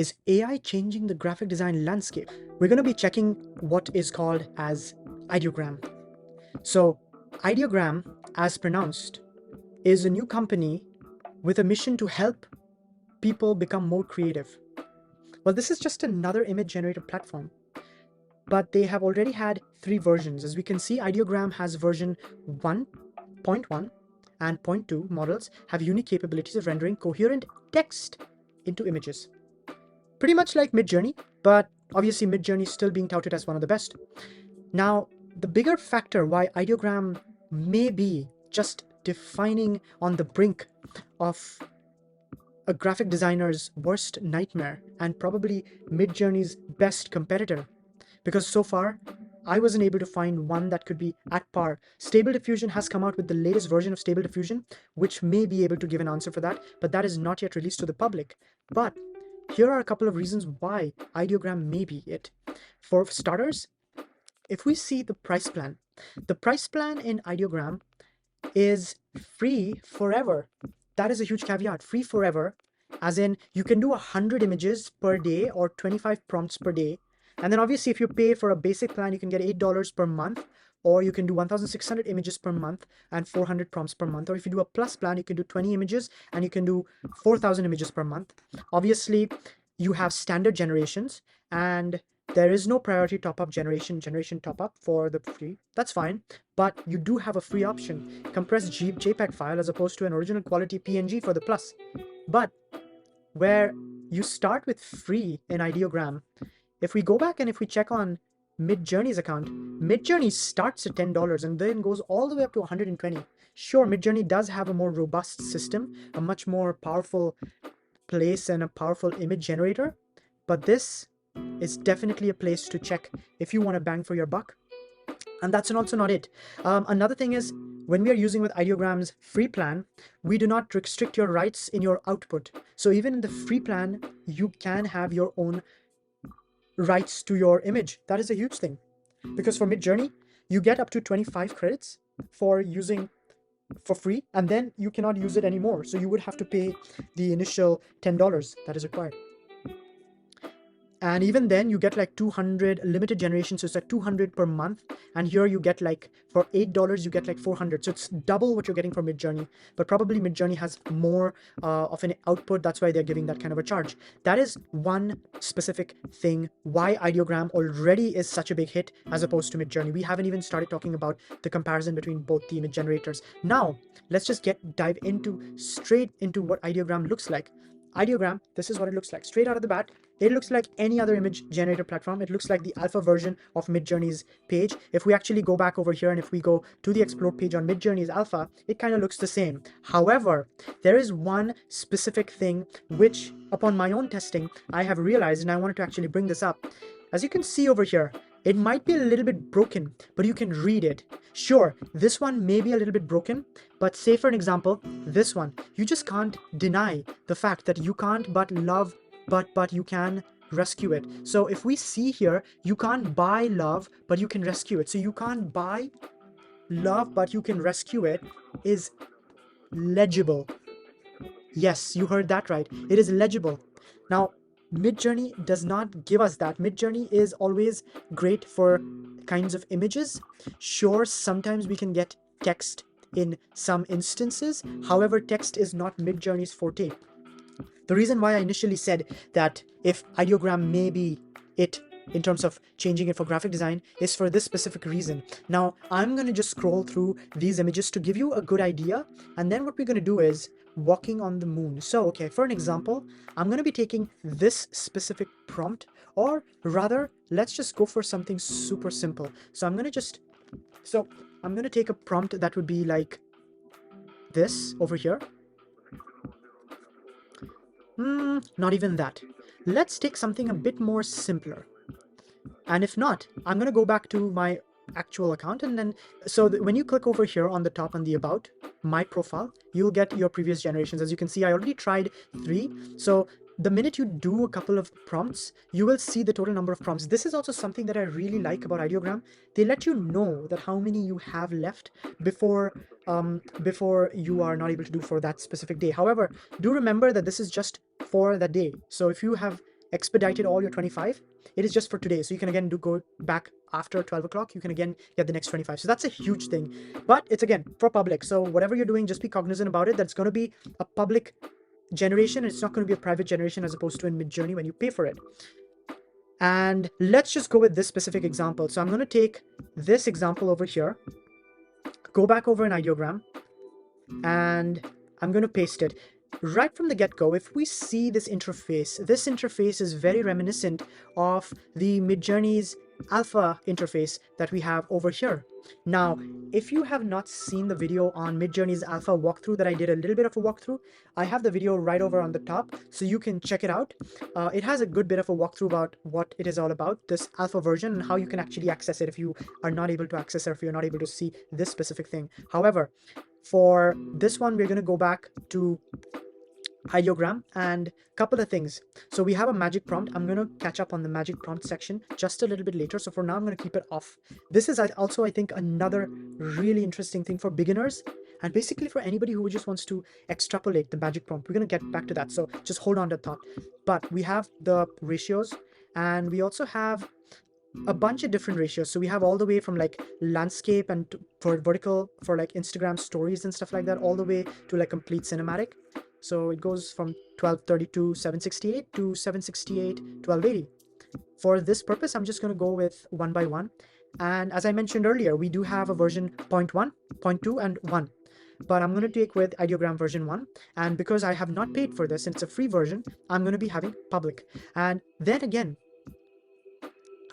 Is AI changing the graphic design landscape? We're going to be checking what is called as Ideogram. So, Ideogram, as pronounced, is a new company with a mission to help people become more creative. Well, this is just another image generator platform, but they have already had 3 versions. As we can see, Ideogram has version 1.1 and zero point 0.2 models have unique capabilities of rendering coherent text into images. Pretty much like Midjourney, but obviously Midjourney is still being touted as one of the best. Now, the bigger factor why Ideogram may be just defining on the brink of a graphic designer's worst nightmare and probably Midjourney's best competitor, because so far I wasn't able to find one that could be at par. Stable Diffusion has come out with the latest version of Stable Diffusion, which may be able to give an answer for that, but that is not yet released to the public. But here are a couple of reasons why Ideogram may be it. For starters, if we see the price plan in Ideogram is free forever. That is a huge caveat. Free forever, as in you can do 100 images per day or 25 prompts per day. And then obviously if you pay for a basic plan, you can get $8 per month, or you can do 1,600 images per month and 400 prompts per month. Or if you do a plus plan, you can do 20 images and you can do 4,000 images per month. Obviously, you have standard generations, and there is no priority top-up generation top-up for the free. That's fine, but you do have a free option, compressed JPEG file as opposed to an original quality PNG for the plus. But where you start with free in Ideogram, if we go back and if we check on Midjourney's account, Midjourney starts at $10 and then goes all the way up to 120. Sure, Midjourney does have a more robust system, a much more powerful place and a powerful image generator, but this is definitely a place to check if you want to bang for your buck. And that's also not it. Another thing is, when we are using with Ideogram's free plan, we do not restrict your rights in your output. So even in the free plan, you can have your own rights to your image. That is a huge thing, because for Midjourney, you get up to 25 credits for using for free, and then you cannot use it anymore. So you would have to pay the initial $10 that is required. And even then you get like 200 limited generations, so it's like 200 per month, and here you get like for $8 you get like 400, so it's double what you're getting from Midjourney. But probably Midjourney has more of an output, that's why they're giving that kind of a charge. That is one specific thing why Ideogram already is such a big hit as opposed to Midjourney. We haven't even started talking about the comparison between both the image generators. Now let's just dive straight into what Ideogram looks like. Ideogram, this is what it looks like straight out of the bat. It looks like any other image generator platform. It looks like the alpha version of Midjourney's page. If we actually go back over here and if we go to the explore page on Midjourney's alpha, it kind of looks the same. However, there is one specific thing which, upon my own testing, I have realized, and I wanted to actually bring this up. As you can see over here, it might be a little bit broken, but you can read it. Sure, this one may be a little bit broken, but say for an example, this one, you just can't deny the fact that you can't but love, but you can rescue it. So if we see here, you can't buy love, but you can rescue it. So you can't buy love, but you can rescue it is legible. Yes, you heard that right. It is legible. Now, Midjourney does not give us that. Midjourney is always great for kinds of images. Sure, sometimes we can get text in some instances. However, text is not Midjourney's forte. The reason why I initially said that if Ideogram may be it in terms of changing it for graphic design is for this specific reason. Now, I'm going to just scroll through these images to give you a good idea. And then what we're going to do is walking on the moon. So, okay, for an example, I'm going to be taking this specific prompt, or rather, let's just go for something super simple. So I'm going to take a prompt that would be like this over here. Not even that. Let's take something a bit more simpler. And if not, I'm going to go back to my actual account, and then when you click over here on the top on the about my profile, you'll get your previous generations. As you can see, I already tried 3. So the minute you do a couple of prompts, you will see the total number of prompts. This is also something that I really like about Ideogram. They let you know that how many you have left before you are not able to do for that specific day. However, do remember that this is just for the day. So if you have expedited all your 25. It is just for today. So you can again go back after 12 o'clock. You can again get the next 25. So that's a huge thing. But it's again for public. So whatever you're doing, just be cognizant about it. That's going to be a public generation. It's not going to be a private generation as opposed to in Midjourney when you pay for it. And let's just go with this specific example. So I'm going to take this example over here, go back over an ideogram, and I'm going to paste it. Right from the get-go, if we see this interface is very reminiscent of the Midjourney's alpha interface that we have over here. Now, if you have not seen the video on Midjourney's alpha walkthrough that I did a little bit of a walkthrough, I have the video right over on the top, so you can check it out. It has a good bit of a walkthrough about what it is all about, this alpha version, and how you can actually access it if you are not able to access it, if you're not able to see this specific thing. However, for this one, we're going to go back to ideogram and a couple of things. So we have a magic prompt. I'm going to catch up on the magic prompt section just a little bit later. So for now, I'm going to keep it off. This is also, I think, another really interesting thing for beginners and basically for anybody who just wants to extrapolate the magic prompt. We're going to get back to that. So just hold on to thought. But we have the ratios, and we also have a bunch of different ratios. So we have all the way from like landscape and for vertical for like Instagram stories and stuff like that, all the way to like complete cinematic. So it goes from 1232 768 to 768 1280. For this purpose, I'm just going to go with one by one. And as I mentioned earlier, we do have a version 0.1, 0.2, and 1. But I'm going to take with ideogram version 1. And because I have not paid for this and it's a free version, I'm going to be having public. And then again,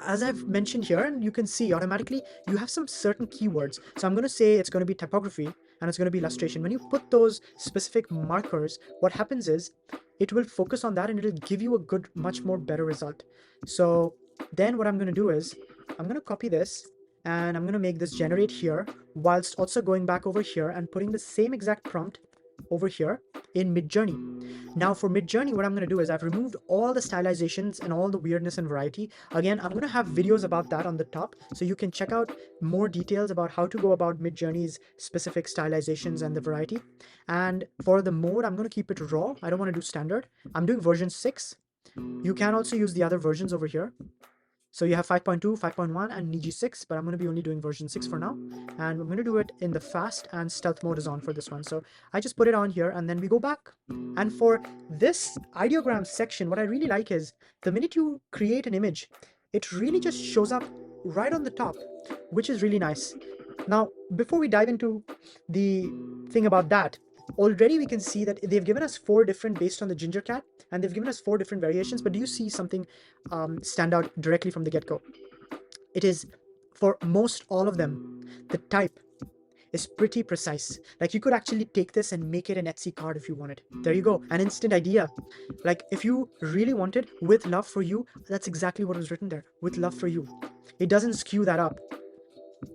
as I've mentioned here, and you can see automatically you have some certain keywords. So I'm going to say it's going to be typography and it's going to be illustration. When you put those specific markers, what happens is it will focus on that and it'll give you a good, much more better result. So then what I'm going to do is I'm going to copy this and I'm going to make this generate here whilst also going back over here and putting the same exact prompt over here in Midjourney. Now for Midjourney, what I'm going to do is I've removed all the stylizations and all the weirdness and variety. Again, I'm going to have videos about that on the top, so you can check out more details about how to go about Midjourney's specific stylizations and the variety. And for the mode, I'm going to keep it raw. I don't want to do standard. I'm doing version 6. You can also use the other versions over here. So you have 5.2, 5.1, and Niji 6, but I'm going to be only doing version 6 for now. And I'm going to do it in the fast, and stealth mode is on for this one. So I just put it on here, and then we go back. And for this ideogram section, what I really like is the minute you create an image, it really just shows up right on the top, which is really nice. Now, before we dive into the thing about that, already we can see that they've given us 4 different based on the ginger cat, and they've given us 4 different variations. But do you see something stand out directly from the get-go? It is, for most all of them, the type is pretty precise. Like you could actually take this and make it an Etsy card if you wanted. There you go, an instant idea. Like if you really wanted with love for you, that's exactly what was written there, with love for you. It doesn't skew that up.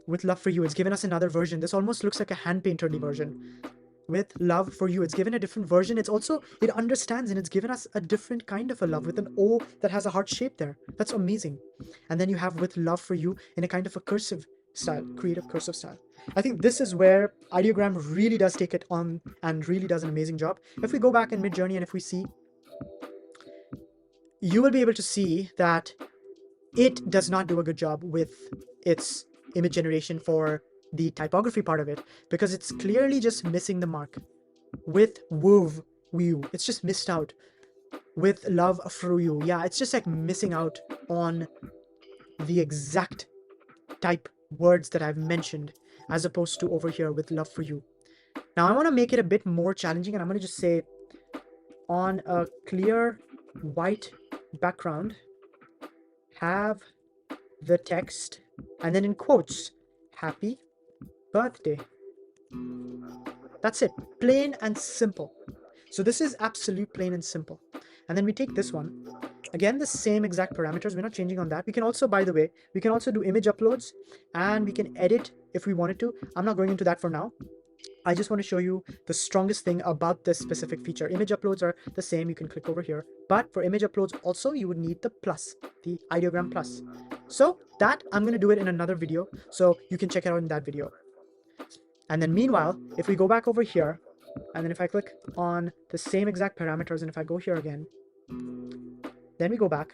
With love for you, it's given us another version. This almost looks like a hand painterly version. With love for you, it's given a different version. It's also, it understands and it's given us a different kind of a love with an O that has a heart shape there. That's amazing. And then you have with love for you in a kind of a cursive style, creative cursive style. I think this is where Ideogram really does take it on and really does an amazing job. If we go back in Midjourney and if we see, you will be able to see that it does not do a good job with its image generation for the typography part of it, because it's clearly just missing the mark. With wove you, it's just missed out. With love for you, yeah, it's just like missing out on the exact type words that I've mentioned, as opposed to over here with love for you. Now I want to make it a bit more challenging, and I'm going to just say on a clear white background, have the text, and then in quotes, happy birthday. That's it, plain and simple. So this is absolute plain and simple. And then we take this one, again the same exact parameters, we're not changing on that. We can also, by the way, we can also do image uploads and we can edit if we wanted to. I'm not going into that for now. I just want to show you the strongest thing about this specific feature. Image uploads are the same, you can click over here, but for image uploads also you would need the plus, the Ideogram plus. So that I'm going to do it in another video, so you can check it out in that video. And then meanwhile, if we go back over here, and then if I click on the same exact parameters, and if I go here again, Then we go back.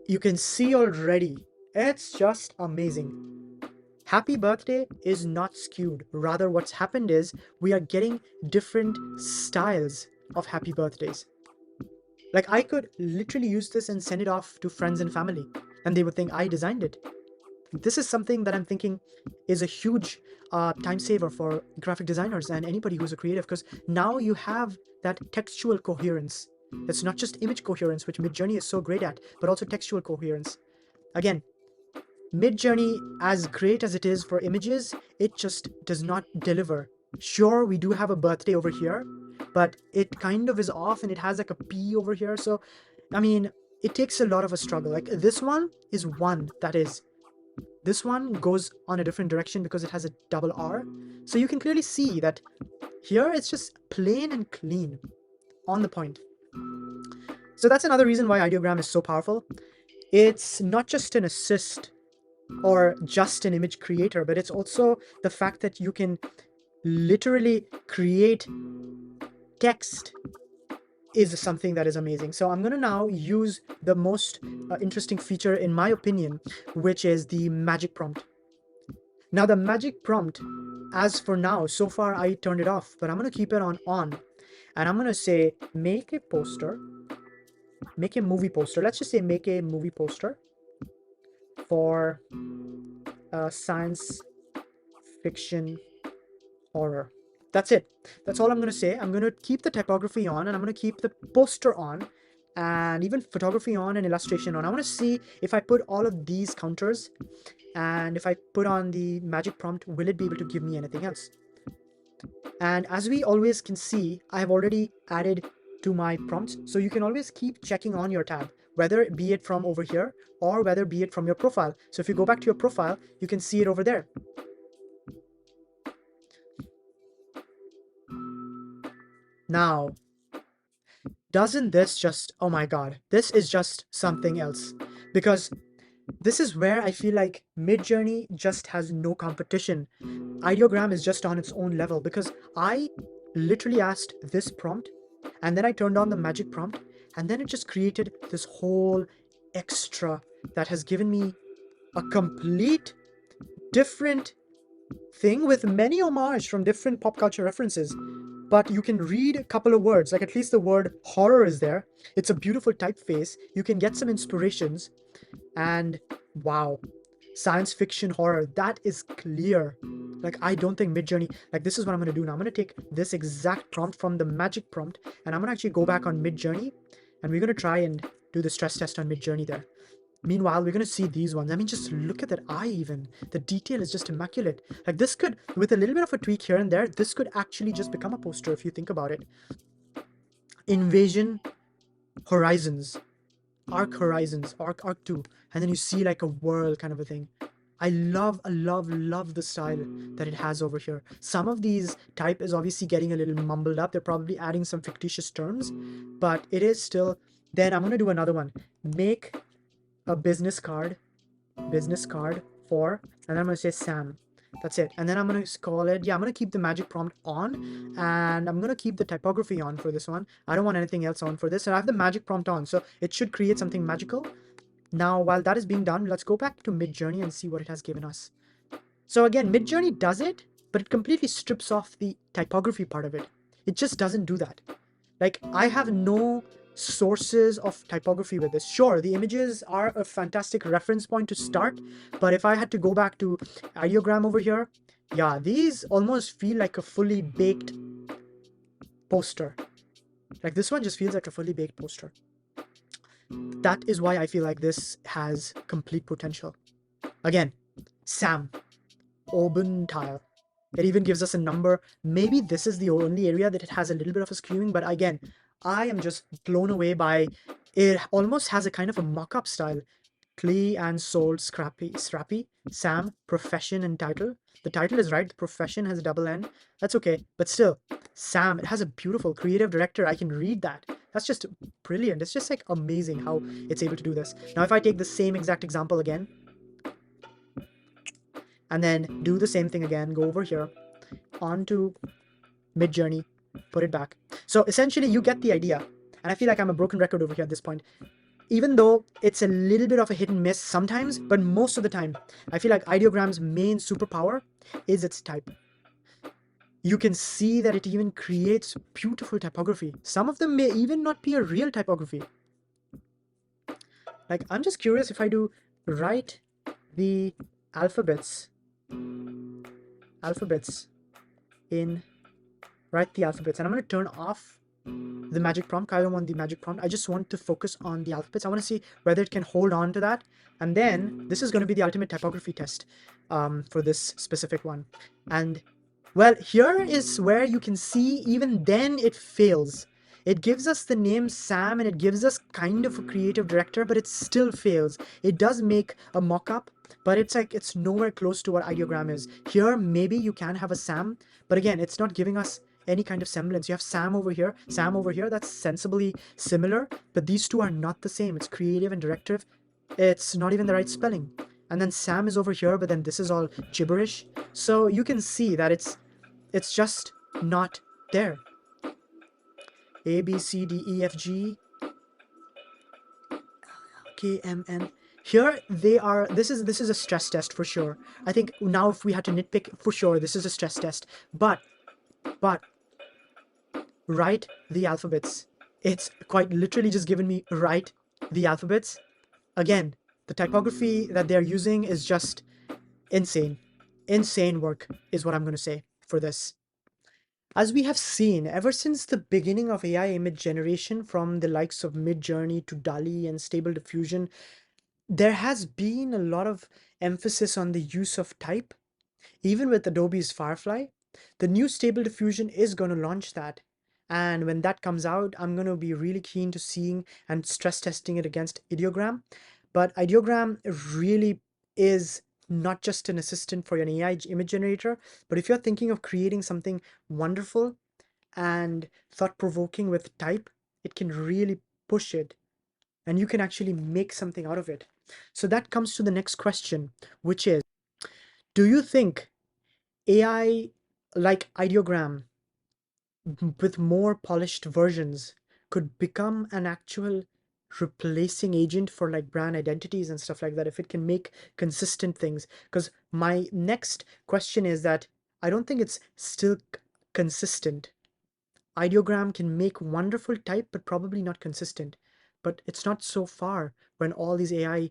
You can see already, it's just amazing. Happy birthday is not skewed. Rather, what's happened is we are getting different styles of happy birthdays. Like, I could literally use this and send it off to friends and family, and they would think I designed it. This is something that I'm thinking is a huge time saver for graphic designers and anybody who's a creative, because now you have that textual coherence. It's not just image coherence, which Midjourney is so great at, but also textual coherence. Again, Midjourney, as great as it is for images, it just does not deliver. Sure, we do have a birthday over here, but it kind of is off and it has like a P over here. So, I mean, it takes a lot of a struggle. Like this one is one that is. This one goes on a different direction because it has a double R. So you can clearly see that here it's just plain and clean, on the point. So that's another reason why Ideogram is so powerful. It's not just an assist or just an image creator, but it's also the fact that you can literally create text is something that is amazing. So I'm going to now use the most interesting feature in my opinion, which is the magic prompt. Now the magic prompt, as for now, so far I turned it off, but I'm going to keep it on, and I'm going to say make a poster, make a movie poster. Let's just say make a movie poster for science fiction horror. That's it. That's all I'm going to say. I'm going to keep the typography on, and I'm going to keep the poster on, and even photography on and illustration on. I want to see if I put all of these counters and if I put on the magic prompt, will it be able to give me anything else? And as we always can see, I have already added to my prompts, so you can always keep checking on your tab, whether it be it from over here or whether be it from your profile. So if you go back to your profile, you can see it over there. Now, doesn't this just, oh my god, this is just something else. Because this is where I feel like Midjourney just has no competition. Ideogram is just on its own level, because I literally asked this prompt and then I turned on the magic prompt and then it just created this whole extra that has given me a complete different thing with many homage from different pop culture references. But you can read a couple of words, like at least the word horror is there. It's a beautiful typeface. You can get some inspirations, and wow, science fiction horror, that is clear. Like, I don't think Midjourney, like, this is what I'm going to do now. I'm going to take this exact prompt from the magic prompt, and I'm going to actually go back on Midjourney, and we're going to try and do the stress test on Midjourney there. Meanwhile, we're going to see these ones. I mean, just look at that eye even. The detail is just immaculate. Like, this could, with a little bit of a tweak here and there, this could actually just become a poster if you think about it. Invasion Horizons. Arc Horizons, Arc 2. And then you see like a world kind of a thing. I love the style that it has over here. Some of these type is obviously getting a little mumbled up. They're probably adding some fictitious terms, but it is still. Then I'm going to do another one. Make a business card for, and I'm going to say Sam. That's it. And then I'm going to call it, yeah, I'm going to keep the magic prompt on, and I'm going to keep the typography on for this one. I don't want anything else on for this. And I have the magic prompt on, so it should create something magical. Now, while that is being done, let's go back to Midjourney and see what it has given us. So again, Midjourney does it, but it completely strips off the typography part of it. It just doesn't do that. Like, I have no sources of typography with this. Sure, the images are a fantastic reference point to start, but if I had to go back to Ideogram over here, yeah, these almost feel like a fully baked poster. Like, this one just feels like a fully baked poster. That is why I feel like this has complete potential. Again, Sam, Auburn tile. It even gives us a number. Maybe this is the only area that it has a little bit of a skewing, but again, I am just blown away by it. Almost has a kind of a mock-up style. Clay and soul, Scrappy, Sam, profession and title. The title is right, the profession has a double N. That's okay, but still, Sam, it has a beautiful creative director. I can read that. That's just brilliant. It's just like amazing how it's able to do this. Now, if I take the same exact example again, and then do the same thing again, go over here, onto Midjourney, put it back. So essentially, you get the idea. And I feel like I'm a broken record over here at this point. Even though it's a little bit of a hit and miss sometimes, but most of the time, I feel like Ideogram's main superpower is its type. You can see that it even creates beautiful typography. Some of them may even not be a real typography. Like, I'm just curious if I do write the alphabets in write the alphabets, and I'm going to turn off the magic prompt. I don't want the magic prompt. I just want to focus on the alphabets. I want to see whether it can hold on to that. And then this is going to be the ultimate typography test for this specific one. And well, here is where you can see even then it fails. It gives us the name Sam and it gives us kind of a creative director, but it still fails. It does make a mock-up, but it's like it's nowhere close to what Ideogram is. Here, maybe you can have a Sam, but again, it's not giving us any kind of semblance. You have Sam over here, that's sensibly similar, but these two are not the same. It's creative and directive. It's not even the right spelling. And then Sam is over here, but then this is all gibberish. So you can see that it's just not there. A, B, C, D, E, F, G, K, M, N. Here they are. This is a stress test for sure. I think now if we had to nitpick, for sure, this is a stress test. But write the alphabets. It's quite literally just given me write the alphabets. Again, the typography that they're using is just insane. Insane work is what I'm going to say for this. As we have seen, ever since the beginning of AI image generation from the likes of Midjourney to DALL-E and Stable Diffusion, there has been a lot of emphasis on the use of type. Even with Adobe's Firefly, the new Stable Diffusion is going to launch that. And when that comes out, I'm going to be really keen to seeing and stress testing it against Ideogram. But Ideogram really is not just an assistant for an AI image generator, but if you're thinking of creating something wonderful and thought-provoking with type, it can really push it and you can actually make something out of it. So that comes to the next question, which is, do you think AI like Ideogram with more polished versions could become an actual replacing agent for like brand identities and stuff like that if it can make consistent things? Because my next question is that I don't think it's still consistent. Ideogram can make wonderful type, but probably not consistent. But it's not so far when all these AI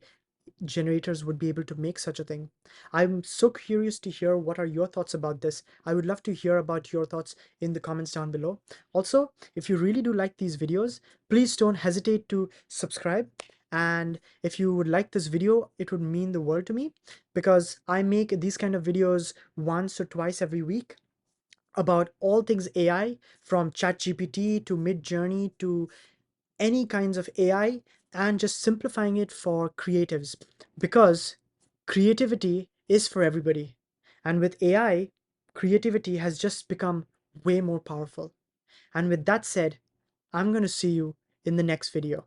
generators would be able to make such a thing. I'm so curious to hear what are your thoughts about this. I would love to hear about your thoughts in the comments down below. Also, if you really do like these videos, please don't hesitate to subscribe. And if you would like this video, it would mean the world to me because I make these kind of videos once or twice every week about all things AI, from ChatGPT to Midjourney to any kinds of AI, and just simplifying it for creatives, because creativity is for everybody. And with AI, creativity has just become way more powerful. And with that said, I'm going to see you in the next video.